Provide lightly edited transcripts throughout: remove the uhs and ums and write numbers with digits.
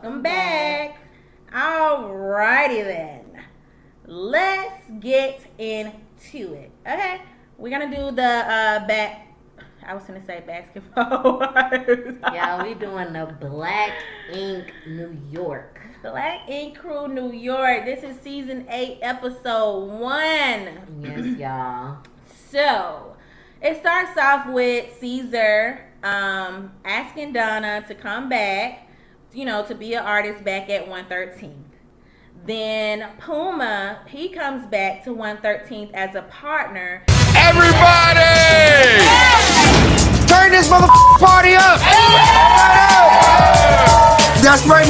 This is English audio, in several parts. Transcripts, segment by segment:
Welcome back. Alrighty then. Let's get into it. Okay, we're gonna do the back. I was gonna say basketball. Yeah, we doing the Black Ink New York. Black Ink Crew New York. This is season 8, episode 1. Yes, y'all. So it starts off with Caesar asking Donna to come back, to be an artist back at 113th. Then Puma, he comes back to 113th as a partner. Everybody! Turn this party up! That's right,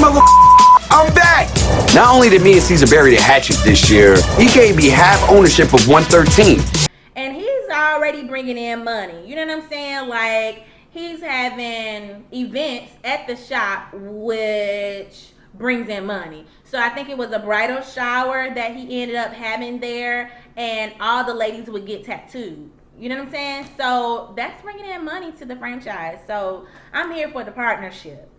I'm back! Not only did me and Caesar bury the hatchet this year, he gave me half ownership of 113. And he's already bringing in money. You know what I'm saying? Like, he's having events at the shop, which brings in money. So I think it was a bridal shower that he ended up having there, and all the ladies would get tattooed. You know what I'm saying? So that's bringing in money to the franchise. So I'm here for the partnership.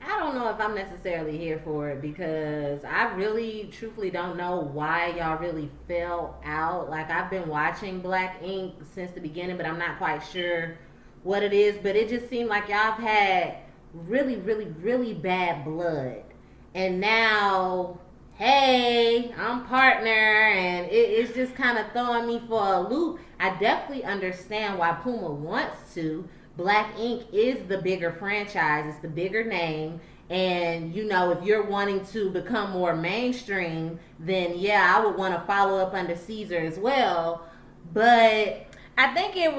I don't know if I'm necessarily here for it because I really, truthfully don't know why y'all really fell out. Like, I've been watching Black Ink since the beginning, but I'm not quite sure what it is. But it just seemed like y'all have had really, really, really bad blood. And now, hey, I'm partner, and it's just kind of throwing me for a loop. I definitely understand why Puma wants to. Black Ink is the bigger franchise. It's the bigger name. And, if you're wanting to become more mainstream, then, yeah, I would want to follow up under Caesar as well. But I think it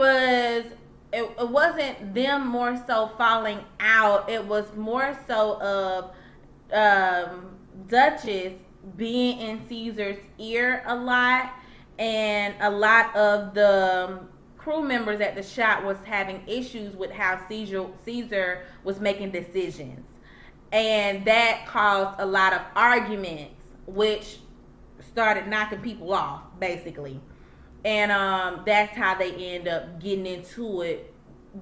wasn't them more so falling out. It was more so of Duchess being in Caesar's ear a lot. And a lot of the crew members at the shop was having issues with how Caesar was making decisions, and that caused a lot of arguments, which started knocking people off basically. And that's how they end up getting into it,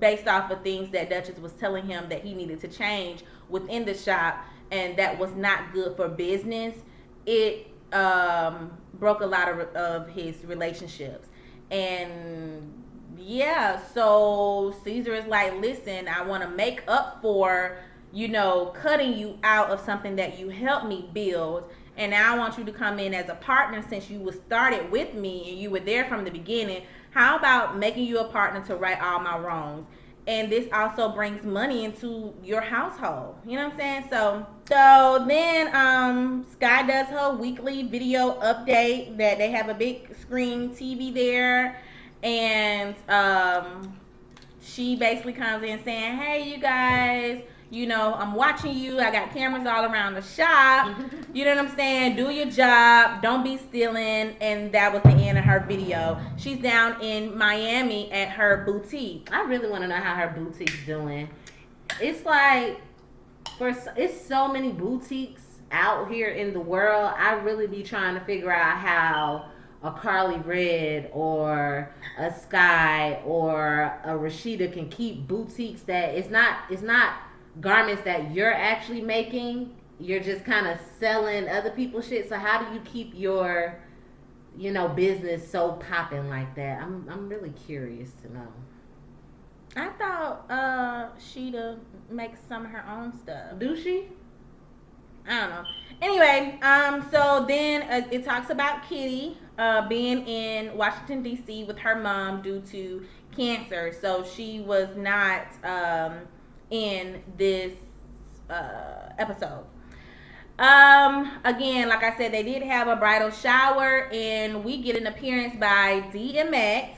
based off of things that Duchess was telling him that he needed to change within the shop, and that was not good for business. It broke a lot of his relationships. And yeah, so Caesar is like, listen, I want to make up for, cutting you out of something that you helped me build. And now I want you to come in as a partner, since you started with me and you were there from the beginning. How about making you a partner to right all my wrongs? And this also brings money into your household. You know what I'm saying? So then Sky does her weekly video update that they have a big screen TV there. And she basically comes in saying, hey, you guys, I'm watching you. I got cameras all around the shop. You know what I'm saying? Do your job. Don't be stealing. And that was the end of her video. She's down in Miami at her boutique. I really want to know how her boutique's doing. It's like, it's so many boutiques out here in the world. I really be trying to figure out how a Carly Red or a Sky or a Rashida can keep boutiques that it's not garments that you're actually making. You're just kind of selling other people's shit. So how do you keep your business so popping like that? I'm really curious to know. I thought Sheeta makes some of her own stuff. Do she? I don't know. Anyway, so then it talks about Kitty being in Washington, D.C. with her mom due to cancer. So she was not in this episode. Again, like I said, they did have a bridal shower, and we get an appearance by DMX,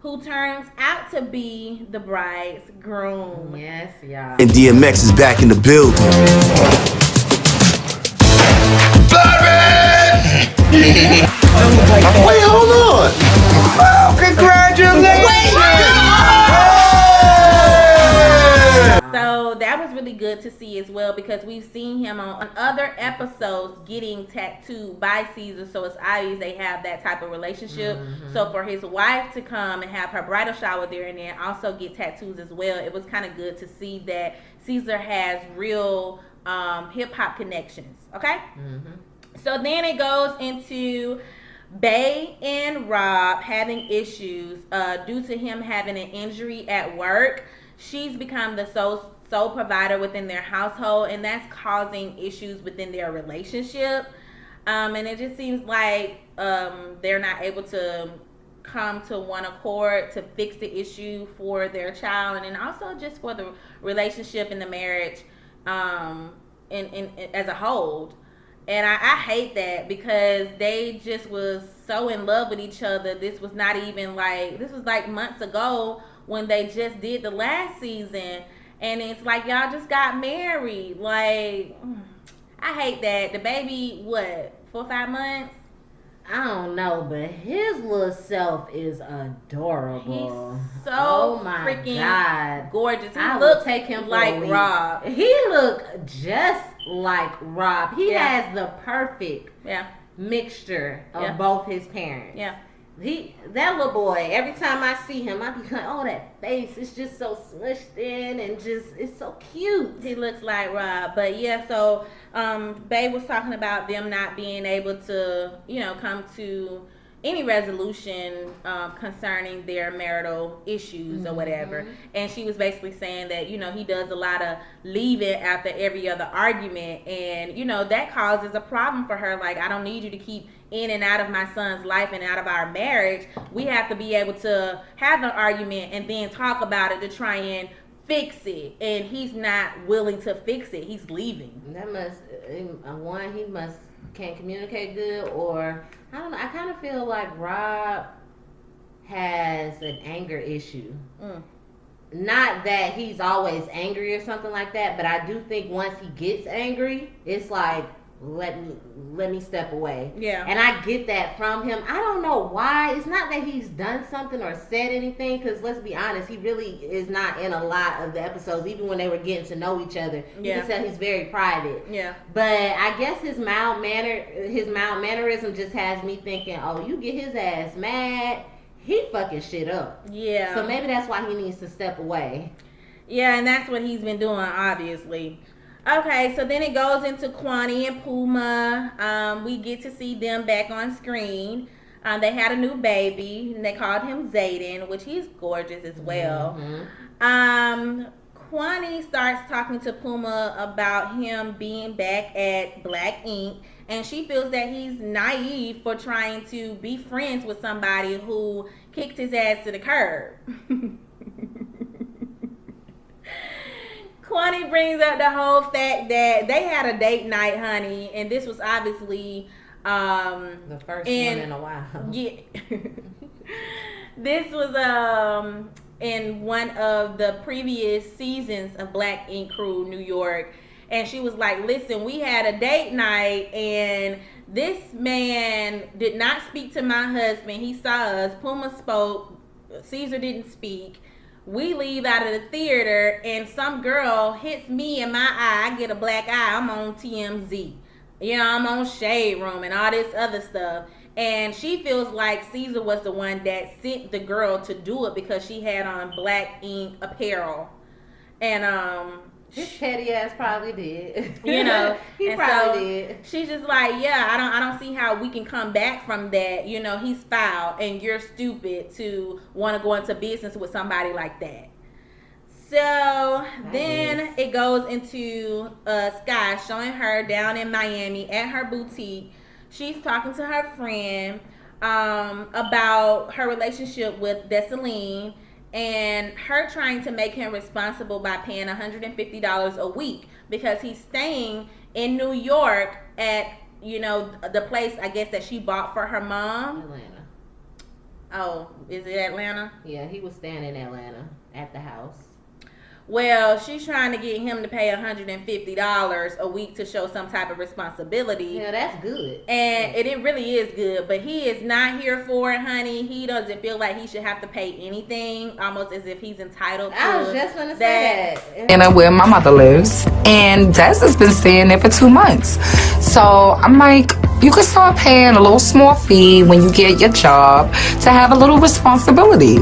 who turns out to be the bride's groom. Yes, y'all. And DMX is back in the building. Wait, hold on. Oh, congratulations. So that was really good to see as well, because we've seen him on other episodes getting tattooed by Caesar. So it's obvious they have that type of relationship. Mm-hmm. So for his wife to come and have her bridal shower there and then also get tattoos as well, it was kind of good to see that Caesar has real Hip Hop Connections. Okay. So then it goes into Bay and Rob having issues due to him having an injury at work. She's become the sole provider within their household, and that's causing issues within their relationship. And it just seems like they're not able to come to one accord to fix the issue for their child, and then also just for the relationship and the marriage in as a whole. And I hate that, because they just was so in love with each other. This was not even like, this was like months ago when they just did the last season, and it's like y'all just got married. Like, I hate that. The baby, what, 4 or 5 months? I don't know, but his little self is adorable. He's so oh my freaking God. gorgeous. He I looks would take him for like a week. Rob. He look just like Rob. He Yeah. has the perfect Yeah, mixture of Yeah. both his parents. yeah. That little boy, every time I see him, I be like, oh, that face, it's just so smushed in and just, it's so cute. He looks like Rob. But yeah, so Bae was talking about them not being able to, come to any resolution concerning their marital issues or whatever. And she was basically saying that, he does a lot of leaving after every other argument. And, that causes a problem for her. Like, I don't need you to keep in and out of my son's life and out of our marriage. We have to be able to have an argument and then talk about it to try and fix it. And he's not willing to fix it. He's leaving. That must, he can't communicate good, or I don't know. I kind of feel like Rob has an anger issue. Not that he's always angry or something like that, but I do think once he gets angry, it's like, let me step away. Yeah. And I get that from him. I don't know why. It's not that he's done something or said anything, because let's be honest, he really is not in a lot of the episodes. Even when they were getting to know each other, you can tell he's very private. Yeah. But I guess his mild mannerism just has me thinking, oh, you get his ass mad, he fucking shit up. Yeah. So maybe that's why he needs to step away. Yeah, and that's what he's been doing, obviously. Okay, so then it goes into Kwani and Puma. We get to see them back on screen. They had a new baby, and they called him Zayden, which he's gorgeous as well. Kwani starts talking to Puma about him being back at Black Ink, and she feels that he's naive for trying to be friends with somebody who kicked his ass to the curb. Kwani brings up the whole fact that they had a date night, honey, and this was obviously the first one in a while. Yeah. This was in one of the previous seasons of Black Ink Crew New York, and she was like, listen, we had a date night and this man did not speak to my husband. He saw us. Puma spoke. Caesar didn't speak. We leave out of the theater and some girl hits me in my eye. I get a black eye. I'm on TMZ. I'm on Shade Room and all this other stuff. And she feels like Caesar was the one that sent the girl to do it because she had on Black Ink apparel. And his petty ass probably did. he and probably did. She's just like, yeah, I don't see how we can come back from that. He's foul and you're stupid to want to go into business with somebody like that. So then it goes into Sky showing her down in Miami at her boutique. She's talking to her friend about her relationship with Dessalines, and her trying to make him responsible by paying $150 a week because he's staying in New York at, the place, I guess, that she bought for her mom. Atlanta. Oh, is it Atlanta? Yeah, he was staying in Atlanta at the house. Well, she's trying to get him to pay $150 a week to show some type of responsibility. Yeah, that's good. And it really is good, but he is not here for it, honey. He doesn't feel like he should have to pay anything, almost as if he's entitled to. I was just gonna say that. And where my mother lives, and Des has been staying there for 2 months. So I'm like, you could start paying a little small fee when you get your job to have a little responsibility.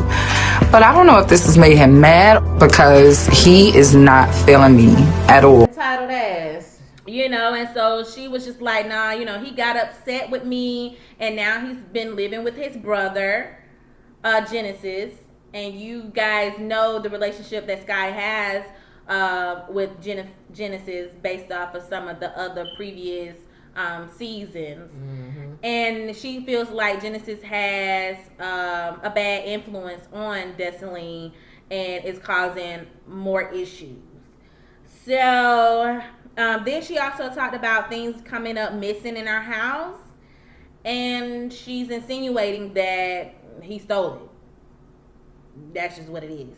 But I don't know if this has made him mad because he is not feeling me at all. Entitled ass. And so she was just like, nah, he got upset with me, and now he's been living with his brother, Genesis, and you guys know the relationship that Sky has with Genesis based off of some of the other previous seasons. And she feels like Genesis has a bad influence on Dessalines and is causing more issues. So then she also talked about things coming up missing in our house, and she's insinuating that he stole it. That's just what it is.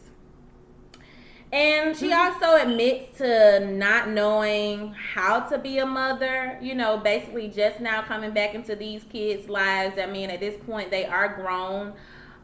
And she also admits to not knowing how to be a mother, basically just now coming back into these kids' lives. I mean, at this point, they are grown,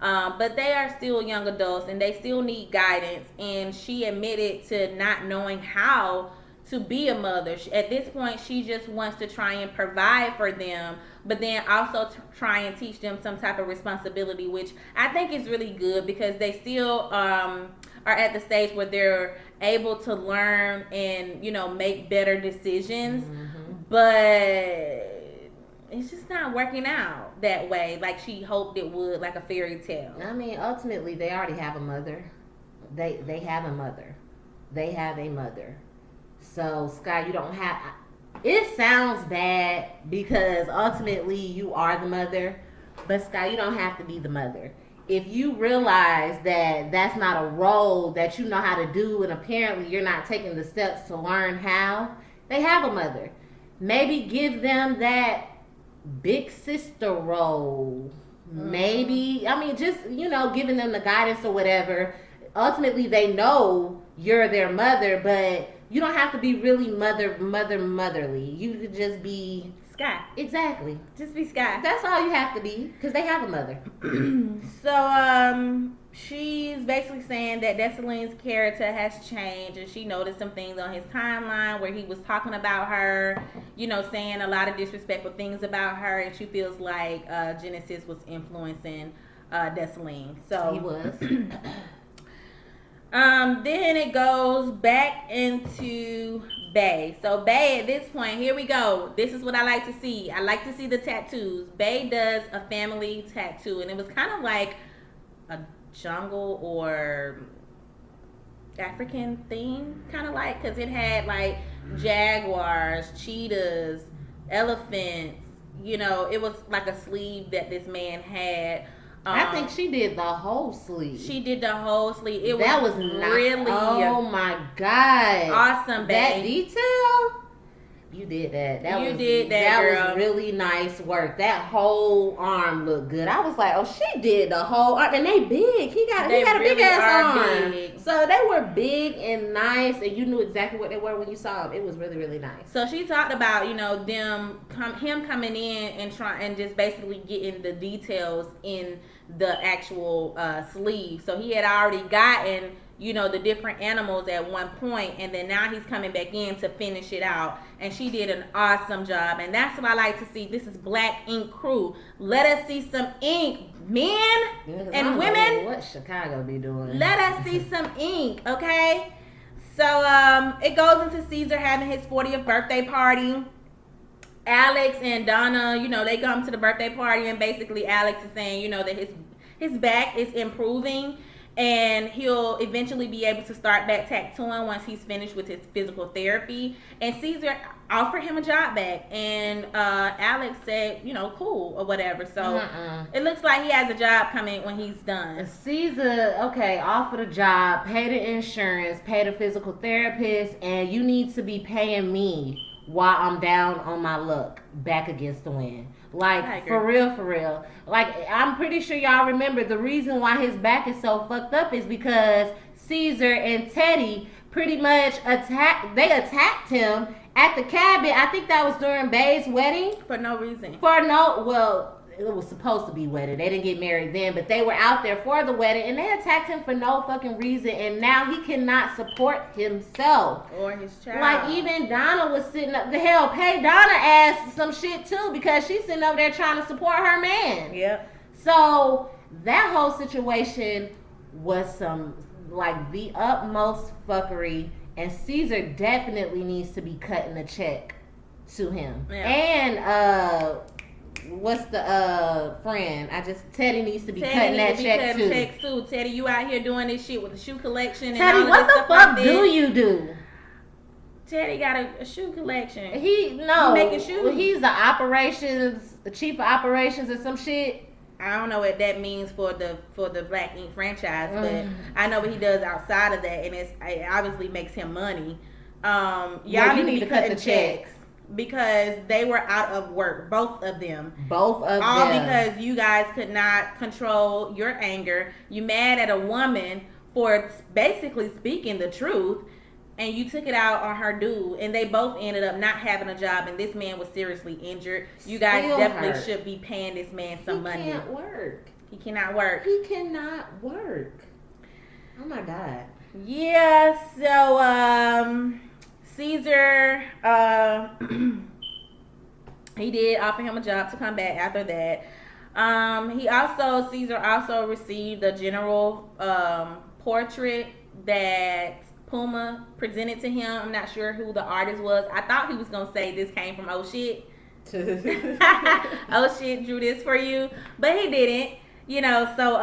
but they are still young adults and they still need guidance. And she admitted to not knowing how to be a mother. At this point, she just wants to try and provide for them, but then also try and teach them some type of responsibility, which I think is really good because they still are at the stage where they're able to learn and make better decisions. But it's just not working out that way like she hoped it would, like a fairy tale. I mean, ultimately they already have a mother. They have a mother. They have a mother. So Sky, you don't have, it sounds bad because ultimately you are the mother, but Sky, you don't have to be the mother. If you realize that that's not a role that you know how to do, and apparently you're not taking the steps to learn how, they have a mother. Maybe give them that big sister role. Maybe, I mean, just, giving them the guidance or whatever. Ultimately, they know you're their mother, but you don't have to be really motherly. You could just be Sky. Exactly. Just be Sky. That's all you have to be, because they have a mother. So she's basically saying that Dessalines' character has changed, and she noticed some things on his timeline where he was talking about her, saying a lot of disrespectful things about her, and she feels like Genesis was influencing Dessalines. So He was. Then it goes back into Bay. So Bay, at this point, here we go. This is what I like to see. I like to see the tattoos. Bay does a family tattoo, and it was kind of like a jungle or African theme, kind of like, because it had like jaguars, cheetahs, elephants. It was like a sleeve that this man had. I think she did the whole sleeve. She did the whole sleeve. That was not, really oh my God. awesome, babe. That detail, you did that. That girl. was really nice work. That whole arm looked good. I was like, oh, she did the whole arm, and they big. He got a big ass arm. Big. So they were big and nice, and you knew exactly what they were when you saw them. It was really, really nice. So she talked about him coming in and trying and just basically getting the details in the actual sleeve. So he had already gotten the different animals at one point, and then now he's coming back in to finish it out, and she did an awesome job. And that's what I like to see. This is Black Ink Crew. Let us see some ink, men and women. What Chicago be doing? Let us see some ink, okay? So it goes into Caesar having his 40th birthday party. Alex and Donna, they come to the birthday party, and basically Alex is saying, that his back is improving, and he'll eventually be able to start back tattooing once he's finished with his physical therapy. And Caesar offered him a job back, and Alex said, cool or whatever. So it looks like he has a job coming when he's done. Caesar, okay, offered a job, pay the insurance, pay the physical therapist, and you need to be paying me while I'm down on my luck, back against the wind. Like, for real. Like, I'm pretty sure y'all remember the reason why his back is so fucked up is because Caesar and Teddy pretty much attacked him at the cabin. I think that was during Bay's wedding. For no reason. It was supposed to be wedding. They didn't get married then, but they were out there for the wedding, and they attacked him for no fucking reason, and now he cannot support himself. Or his child. Like, even Donna was sitting up, the hell, pay Donna ass some shit too, because she's sitting up there trying to support her man. Yep. So, that whole situation was some, like, the utmost fuckery, and Caesar definitely needs to be cutting a check to him. Yeah. And what's the friend? Teddy needs to be cutting that check too. Checks too. Teddy, you out here doing this shit with the shoe collection and Teddy, all of what this the stuff fuck like do this. you do? Teddy got a shoe collection. He making shoes. He's the chief of operations or some shit. I don't know what that means for the Black Ink franchise, but I know what he does outside of that, and it obviously makes him money. Y'all need to be cutting checks because they were out of work, both of them. All because you guys could not control your anger. You mad at a woman for basically speaking the truth, and you took it out on her dude, and they both ended up not having a job, and this man was seriously injured. You guys definitely should be paying this man some money. He can't work. He cannot work. He cannot work. Oh my God. Yeah, so Caesar, he did offer him a job to come back after that. Caesar also received a general portrait that Puma presented to him. I'm not sure who the artist was. I thought he was gonna say this came from Oh Shit. Oh Shit drew this for you, but he didn't. You know, so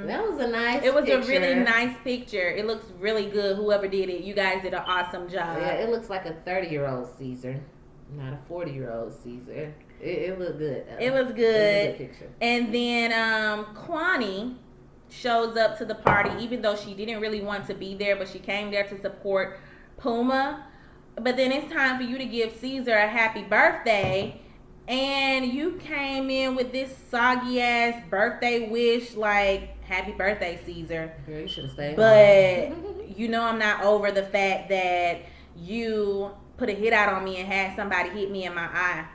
that was a nice. It was picture. a really nice picture. It looks really good. Whoever did it, you guys did an awesome job. Yeah, it looks like a 30-year-old Caesar, not a 40-year-old Caesar. It looked good. It was good. It was a good picture. And then Kwani shows up to the party, even though she didn't really want to be there, but she came there to support Puma. But then it's time for you to give Caesar a happy birthday, and you came in with this soggy ass birthday wish, like happy birthday, Caesar. Girl, you should have stayed home. You know I'm not over the fact that you put a hit out on me and had somebody hit me in my eye.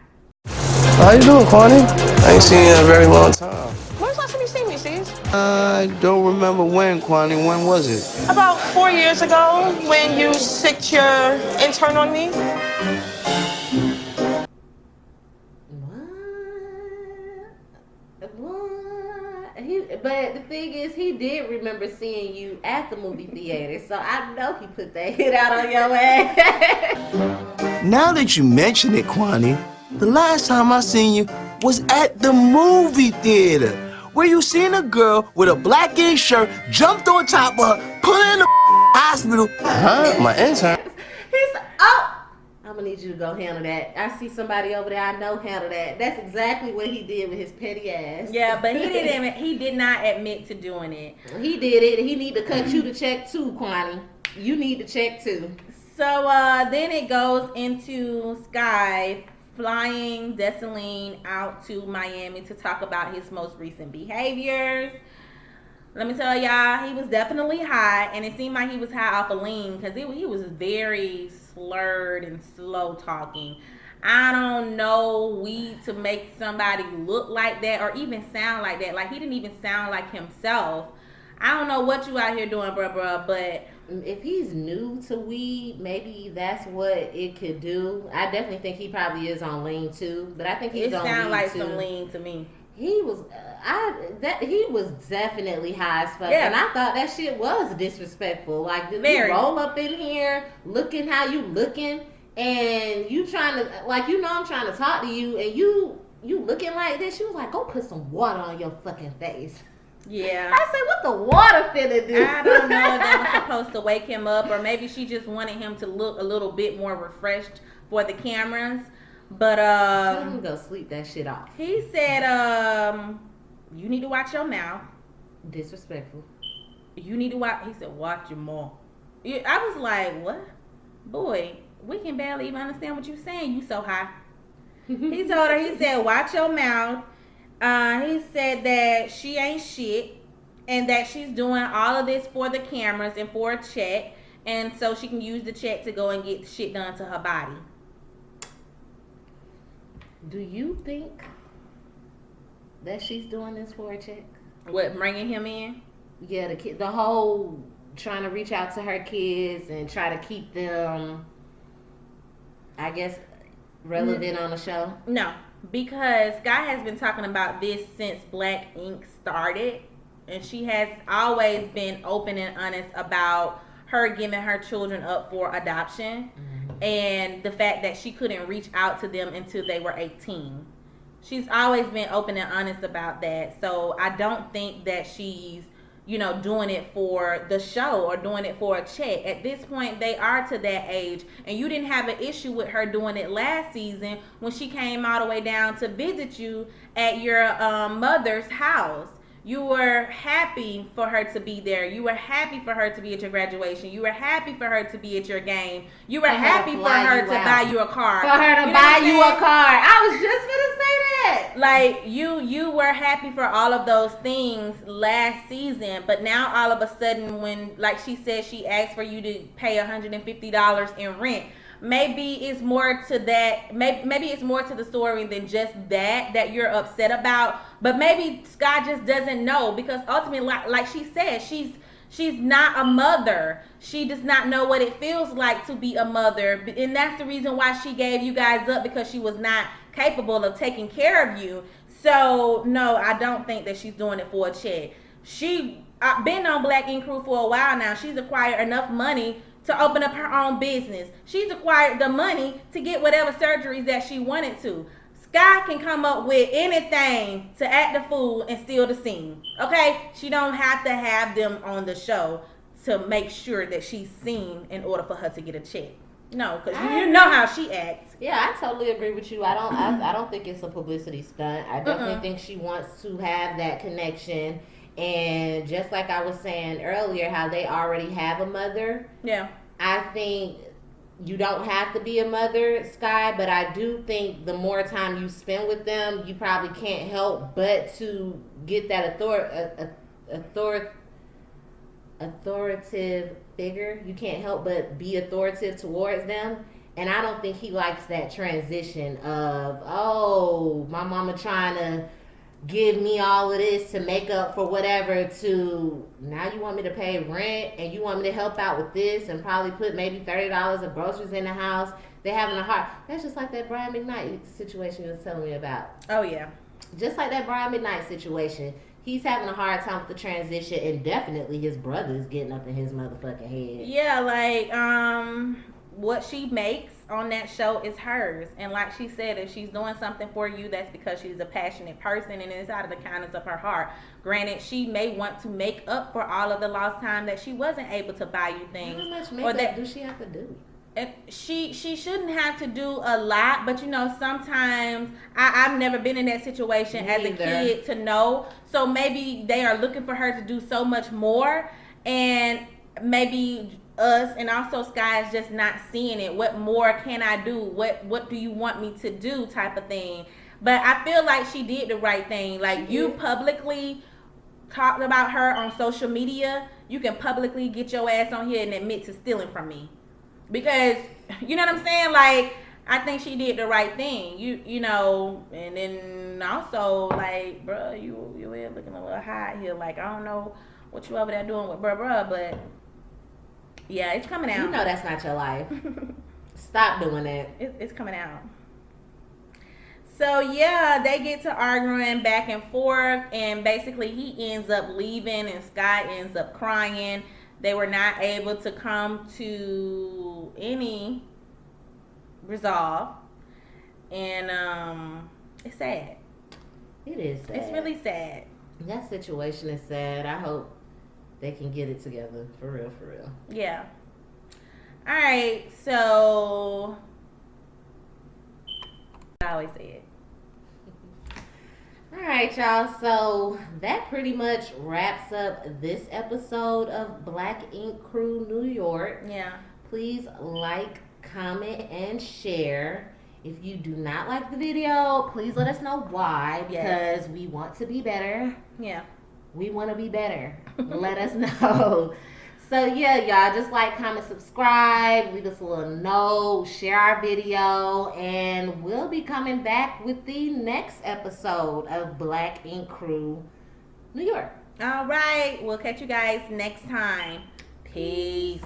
How you doing, Kwani? I ain't seen you in a very long time. When's the last time you seen me, C's? I don't remember when, Kwani. When was it? About 4 years ago, when you sicked your intern on me. What? But the thing is, he did remember seeing you at the movie theater, so I know he put that hit out on your ass. Now that you mention it, Kwani, the last time I seen you was at the movie theater, where you seen a girl with a black ink shirt jumped on top of her, put her in the hospital. Huh? My intern? He's, I'm gonna need you to go handle that. I see somebody over there I know handle that. That's exactly what he did with his petty ass. Yeah, but he did not admit to doing it. He did it. He need to cut you the check too, Kwani. You need the check too. So then it goes into Sky flying Dessalines out to Miami to talk about his most recent behaviors. Let me tell y'all, he was definitely high, and it seemed like he was high off a lean because he was very slurred and slow talking. I don't know weed to make somebody look like that or even sound like that. Like, he didn't even sound like himself. I don't know what you out here doing, bruh, but if he's new to weed, maybe that's what it could do. I definitely think he probably is on lean too, but I think he's on lean too. It sounds like some lean to me. He was, he was definitely high as fuck, and I thought that shit was disrespectful. Like, did you roll up in here looking how you looking, and you trying to, like, you know, I'm trying to talk to you, and you looking like this. She was like, go put some water on your fucking face. Yeah. I said, what the water finna do? I don't know if that was supposed to wake him up, or maybe she just wanted him to look a little bit more refreshed for the cameras. But tell him to go sleep that shit off. He said, you need to watch your mouth. Disrespectful. You need to watch. He said, watch your mouth. I was like, what? Boy, we can barely even understand what you're saying. You so high. He told her. He said, watch your mouth. He said that she ain't shit and that she's doing all of this for the cameras and for a check, and so she can use the check to go and get shit done to her body. Do you think that she's doing this for a check? What, bringing him in? Yeah, the whole trying to reach out to her kids and try to keep them, I guess, relevant on the show? No. Because Sky has been talking about this since Black Ink started, and she has always been open and honest about her giving her children up for adoption. Mm-hmm. and the fact that she couldn't reach out to them until they were 18. She's always been open and honest about that. So I don't think that she's, doing it for the show or doing it for a check. At this point, they are to that age. And you didn't have an issue with her doing it last season when she came all the way down to visit you at your mother's house. You were happy for her to be there. You were happy for her to be at your graduation. You were happy for her to be at your game. You were happy for her to buy you a car. For her to buy you a car. I was just gonna say that. Like, you were happy for all of those things last season, but now all of a sudden when, like she said, she asked for you to pay $150 in rent. Maybe it's more to that. Maybe it's more to the story than just that you're upset about. But maybe Sky just doesn't know, because ultimately, like she said, she's not a mother. She does not know what it feels like to be a mother, and that's the reason why she gave you guys up, because she was not capable of taking care of you. So no, I don't think that she's doing it for a check. She been on Black Ink Crew for a while now. She's acquired enough money to open up her own business. She's acquired the money to get whatever surgeries that she wanted to. Sky can come up with anything to act the fool and steal the scene. Okay? She don't have to have them on the show to make sure that she's seen in order for her to get a check. No, because you know how she acts. Yeah, I totally agree with you. I don't think it's a publicity stunt. I definitely think she wants to have that connection. And just like I was saying earlier, how they already have a mother. Yeah. I think you don't have to be a mother, Sky, but I do think the more time you spend with them, you probably can't help but to get that authoritative figure. You can't help but be authoritative towards them. And I don't think he likes that transition of, oh, my mama trying to give me all of this to make up for whatever, to now you want me to pay rent and you want me to help out with this and probably put maybe $30 of groceries in the house. They're having a hard. That's just like that Brian McKnight situation you was telling me about. Oh yeah. Just like that Brian McKnight situation. He's having a hard time with the transition, and definitely his brother is getting up in his motherfucking head. Yeah, like what she makes on that show is hers, and like she said, if she's doing something for you, that's because she's a passionate person and it's out of the kindness of her heart. Granted, she may want to make up for all of the lost time that she wasn't able to buy you things. How much makeup do she have to do? She shouldn't have to do a lot, but sometimes I've never been in that situation as a kid to know. So maybe they are looking for her to do so much more, and maybe us and also Sky is just not seeing it. What more can I do? What do you want me to do? Type of thing. But I feel like she did the right thing. Like, you publicly talked about her on social media. You can publicly get your ass on here and admit to stealing from me. Because, you know what I'm saying? Like, I think she did the right thing. You know, and then also, like, bruh, you is looking a little hot here. Like, I don't know what you over there doing with bruh, but yeah, it's coming out. You know that's not your life. Stop doing that. It's coming out. So yeah, they get to arguing back and forth, and basically he ends up leaving and Sky ends up crying. They were not able to come to any resolve, and it's sad. It is sad. It's really sad. That situation is sad. I hope they can get it together, for real, for real. Yeah. All right, so I always say it. All right, y'all. So that pretty much wraps up this episode of Black Ink Crew New York. Yeah. Please like, comment, and share. If you do not like the video, please let us know why, because we want to be better. Yeah. We want to be better. Let us know. So yeah, y'all, just like, comment, subscribe, leave us a little note, share our video, and we'll be coming back with the next episode of Black Ink Crew New York. All right. We'll catch you guys next time. Peace.